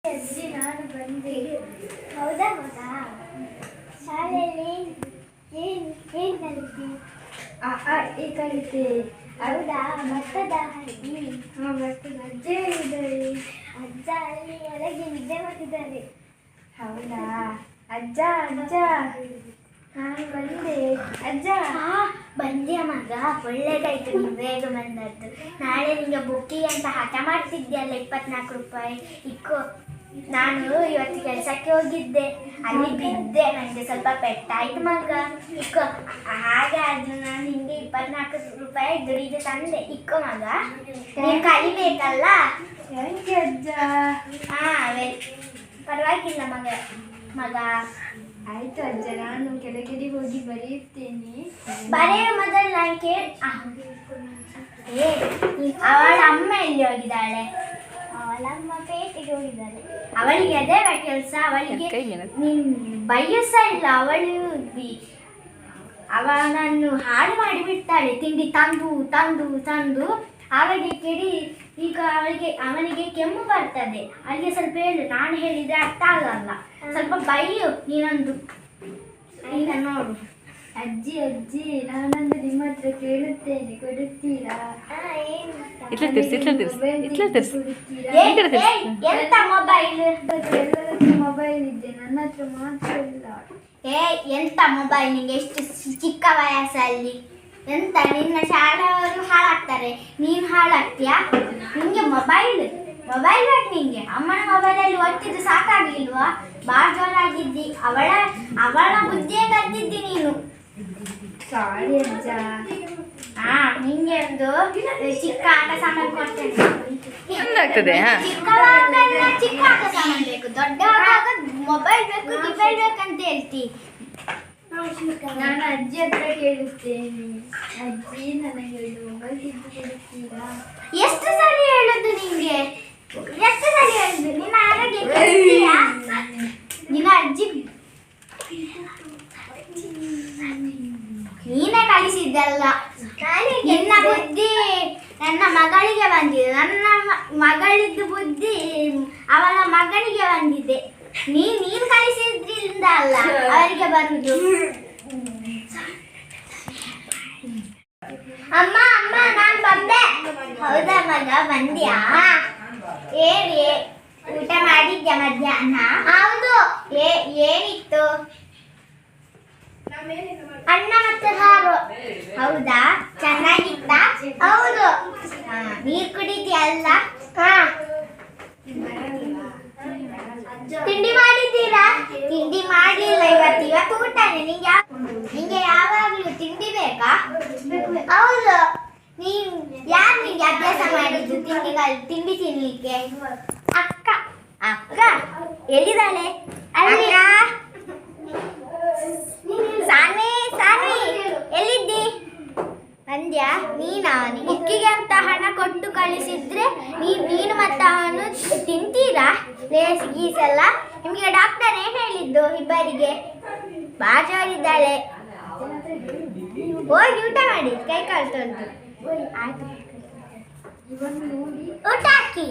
ಅಜ್ಜಿ ನಾನು ಬಂದೆ. ಹೌದಾ ಮಗ? ಶಾಲೆಯಲ್ಲಿ ಏನು ಕಲಿತಿ? ಈ ಕಲಿತೆ. ಹೌದಾ? ಮತ್ತದ ಅಜ್ಜಿ? ಹಾಂ, ಮತ್ತದ ಅಜ್ಜ ಹೇಳಿದ್ದಾರೆ. ಅಜ್ಜ ಅಲ್ಲಿ ಒಳಗೆ ನಿದ್ದೆ ಮಾಡ್ತಿದ್ದಾರೆ. ಹೌದಾ? ಅಜ್ಜ ಅಜ್ಜ ನಾನು ಬಂದೆ. ಅಜ್ಜ ಬಂದೆ ಮಗ, ಒಳ್ಳೇದಾಯ್ತು ನೀವು ಬೇಗ ಬಂದದ್ದು. ನಾಳೆ ನಿಮಗೆ ಬುಕ್ಕಿಗೆ ಅಂತ ಹಠ ಮಾಡ್ತಿದ್ಯಲ್ಲ 24 ರೂಪಾಯಿ ಇಕ್ಕೋ. ನಾನು ಇವತ್ತು ಕೆಲಸಕ್ಕೆ ಹೋಗಿದ್ದೆ, ಅಲ್ಲಿ ಬಿದ್ದೆ, ನನಗೆ ಸ್ವಲ್ಪ ಪೆಟ್ಟಾಯ್ತು ಮಗ. ಇಕ್ಕೋ. ಹಾಗೆ ಆದ್ರೂ ನಾನು ನಿಮಗೆ 24 ರೂಪಾಯಿ ದುಡಿದು ತಂದೆ. ಇಕ್ಕೋ ಮಗ, ನೀವು ಕಲಿಬೇಕಲ್ಲ. ಥ್ಯಾಂಕ್ ಯು ಅಜ್ಜ. ಪರವಾಗಿಲ್ಲ ಮಗ. ಆಯ್ತು ಅಜ್ಜ, ನಾನು ಕೆಳಗಡೆ ಹೋಗಿ ಬರೆಯುತ್ತೇನೆ. ಬರೆಯುವ ಮೊದಲು ನಾನು ಅವಳ ಅಮ್ಮ ಎಲ್ಲಿ ಹೋಗಿದ್ದಾಳೆ? ಅವಳಮ್ಮ ಪೇಟೆಗೆ ಹೋಗಿದ್ದಾಳೆ. ಅವಳಿಗೆ ಅದೇ ಕೆಲಸ. ಅವಳಿಗೆ ಬೈಯೂ ಸಹ ಇಲ್ಲ. ಅವನನ್ನು ಹಾಳು ಮಾಡಿಬಿಡ್ತಾಳೆ. ತಿಂಡಿ ತಂದು ತಂದು ತಂದು ಅವಳಿಗೆ ಕೆಡಿ. ಈಗ ಅವನಿಗೆ ಕೆಮ್ಮು ಬರ್ತದೆ. ಅವಳಿಗೆ ಸ್ವಲ್ಪ ಹೇಳು, ನಾನು ಹೇಳಿದ್ರೆ ಅರ್ಥ ಆಗಲ್ಲ. ಸ್ವಲ್ಪ ಬೈಯು ನೀನೊಂದು. ಈಗ ನೋಡು ಅಜ್ಜಿ, ನಾನೊಂದು ನಿಮ್ಮ ಹತ್ರ ಕೇಳುತ್ತೇನೆ, ಕೊಡುತ್ತೀರಾ? ಎಂತ ಮೊಬೈಲ್? ಎಲ್ಲರತ್ರ ಮೊಬೈಲ್ ಇದೆ, ನನ್ನ ಹತ್ರ ಮಾತ್ರ ಇಲ್ಲ. ಎಂತ ಮೊಬೈಲ್? ನಿಂಗೆ ಎಷ್ಟು ಚಿಕ್ಕ ವಯಸ್ಸಲ್ಲಿ ಎಂತ? ನಿನ್ನ ಶಾಲೆಯವರು ಹಾಳಾಗ್ತಾರೆ, ನೀನು ಹಾಳಾಗ್ತೀಯಾ? ನಿಂಗೆ ಮೊಬೈಲ್ ಬೇಕು ನಿಂಗೆ? ಅಮ್ಮನ ಮೊಬೈಲಲ್ಲಿ ಒಟ್ಟಿದ್ದು ಸಾಕಾಗ್ಲಿಲ್ವಾ? ಭಾಳ ಜೋರಾಗಿದ್ದಿ. ಅವಳ ಬುದ್ಧಿಯೇ ಕಲ್ತಿದ್ದಿ ನೀನು. ಸಾರಿ ಅಜ್ಜ. ನಿಂಗೆ ಒಂದು ಚಿಕ್ಕ ಆಟ ಸಾಮಾನು ಕೊಡ್ತೇನೆ. ಚಿಕ್ಕ ಆಟ ಸಾಮಾನು ಬೇಕು, ದೊಡ್ಡವಾಗ ಮೊಬೈಲ್ ಬೇಕು, ಗಿಬೈಲ್ ಬೇಕಂತ ಹೇಳ್ತಿ. ನಾನು ಅಜ್ಜಿ ಹತ್ರ ಕೇಳುತ್ತೇನೆ. ಅಜ್ಜಿ, ನನಗೆ ಒಂದು ಮೊಬೈಲ್ ತಿಂದು ಕೊಡುತ್ತೀರಾ? ಎಷ್ಟು ಸಲ ಹೇಳೋದು ನಿಂಗೆ? ಎಷ್ಟು ಸಲ ಹೇಳುದು? ನಿನ್ನ ಆರೋಗ್ಯ ನಿನ್ನ ಅಜ್ಜಿ ನೀನೇ ಕಲಿಸಿದ್ದಲ್ಲ. ನಿನ್ನ ಬುದ್ಧಿ ನನ್ನ ಮಗಳಿಗೆ ಬಂದಿದೆ, ನನ್ನ ಮಗಳಿದ್ದು ಬುದ್ಧಿ ಅವಳ ಮಗನಿಗೆ ಬಂದಿದೆ. ನೀನು ಕಲಿಸಿದ್ರಿಂದ ಅಲ್ಲ ಅವರಿಗೆ ಬರುದು. ಅಮ್ಮ ನಾನು ಬಂದೆ. ಹೌದಾ ಮಗ, ಬಂದ್ಯಾ? ಹೇಳಿ, ಊಟ ಮಾಡಿದ್ಯಾ ಮಧ್ಯಾಹ್ನ? ಹೌದು. ಏನಿತ್ತು? ಅನ್ನ ಮತ್ತು ಸಾರು. ಹೌದಾ? ಚೆನ್ನಾಗಿತ್ತ? ಹೌದು. ನೀರು ಕುಡಿದ್ಯಲ್ಲ? ತಿಂಡಿ ಮಾಡಿದ್ದೀರಾ? ತಿಂಡಿ ಮಾಡಿಲ್ಲ ಇವತ್ತು ಊಟನೇ. ನಿಂಗೆ ಯಾವಾಗಲೂ ತಿಂಡಿ ಬೇಕಾ? ಹೌದು. ಯಾರು ನಿಂಗೆ ಅಭ್ಯಾಸ ಮಾಡಿದ್ದು ತಿಂಡಿ ತಿನ್ಲಿಕ್ಕೆ? ಅಕ್ಕ ಎಲ್ಲಿದ್ದಾಳೆ? ಅಲ್ಲಿ. ಸಾನ್ವಿ, ಎಲ್ಲಿದ್ದಿ? ಬಂದ್ಯಾ? ನೀನಾ? ಬುಕ್ಕಿಗೆ ಅಂತ ಹಣ ಕೊಟ್ಟು ಕಳಿಸಿದ್ರೆ ನೀನು ಮತ್ತು ಅವನು ತಿಂತೀರಾ? ಲೇಸ್ ಗೀಸೆಲ್ಲ? ನಿಮಗೆ ಡಾಕ್ಟರ್ ಏನು ಹೇಳಿದ್ದು ಇಬ್ಬರಿಗೆ? ಬಾಜಾರಿದ್ದಾಳೆ. ಹೋಗಿ ಊಟ ಮಾಡಿ, ಕೈ ಕಾಲು ತೊಳೆದು. ಊಟ ಹಾಕಿ.